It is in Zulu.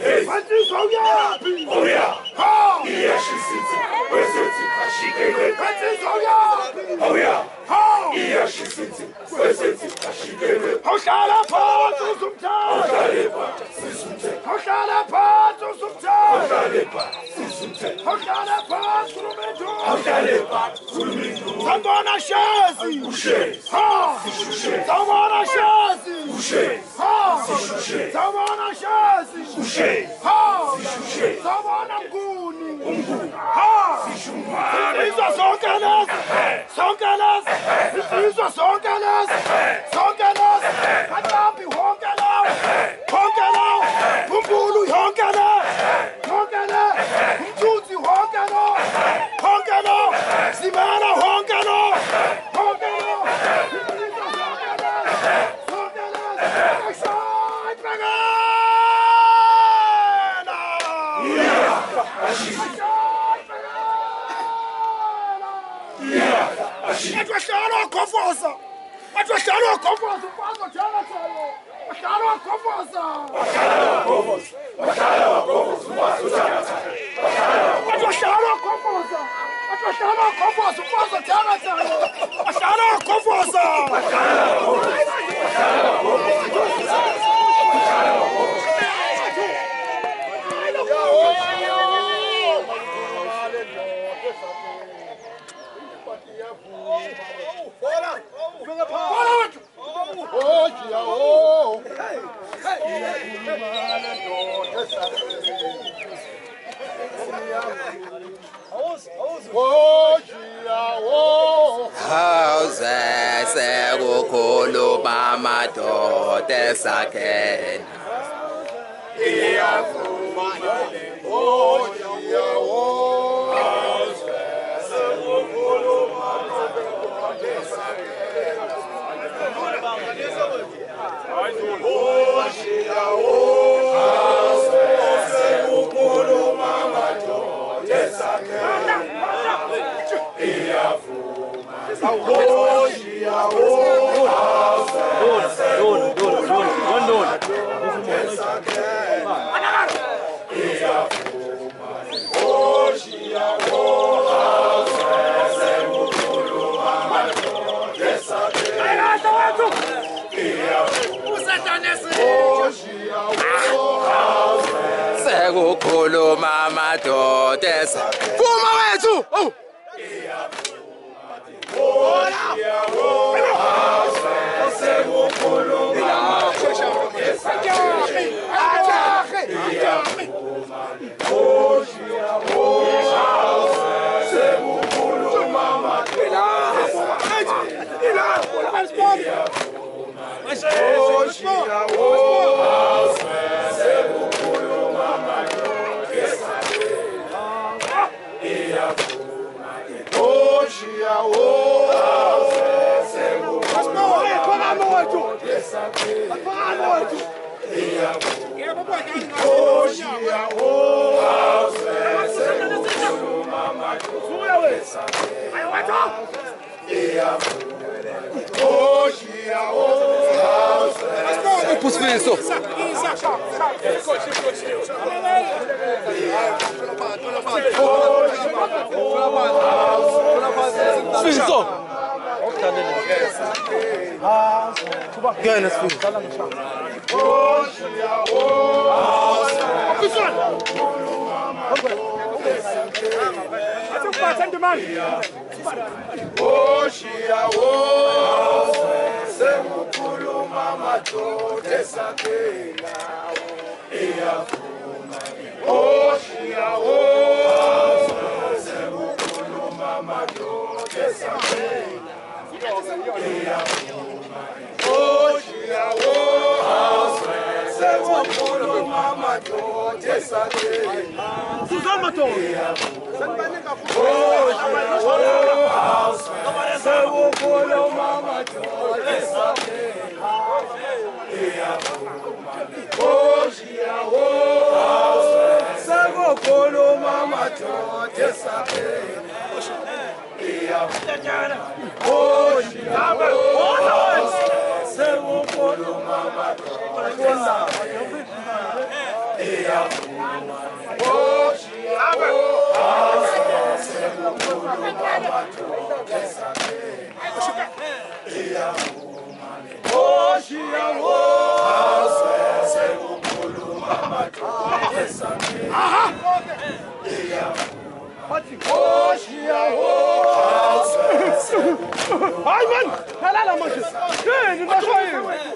Kansizwa uyaphi? Oya. Ha! Iyashisithi. Wesethi ashikele. Kansizwa uyaphi? Oya. Ha! Iyashisithi. Wesethi ashikele. Awuhlala phansi usumthatha. Awuhlale phansi sisuthe. Awuhlala phansi usumthatha. Awuhlale phansi sisuthe. Awuhlala phansi khulumintu. Awuhlale phansi khulumintu. Sambona shezi. Ushezi. Ha! Sishushe. Sambona shezi. Ushezi. Ha! Sishushe. Sambona shezi. Ushezi. Ha! Sishushe. Sambona mnguni. Umnguni. Ha! Sishumane. Izwa zonke lezi. Zonke lezi. Izwa zonke lezi. Zonke lezi. Katambi wonke lawo. Wonke lawo. Umbulu yonke la. Wonke la. Umthunzi wonke lo. Wonke lo. Simana wonke lo. Wonke lo. Izwa zonke lezi. Zonke lezi. Action, Bagana! Ahlala wagofosa. Ahlala wagofosa. Umfazi othenga tholo. Ahlala wagofosa. Ahlala wagofosa. Ahlala wagofosa. Umfazi othenga tholo. Ahlala wagofosa. Ahlala wagofosa. Umfazi othenga tholo. Ahlala wagofosa. Ahlala Hauze sekukhuluma amadoda esakhena. Sekukhuluma amadoda esakhena. Phuma wethu! Poussinso. Poussinso. Gel Ay man, لا لا ما شفت. فين ما شايف.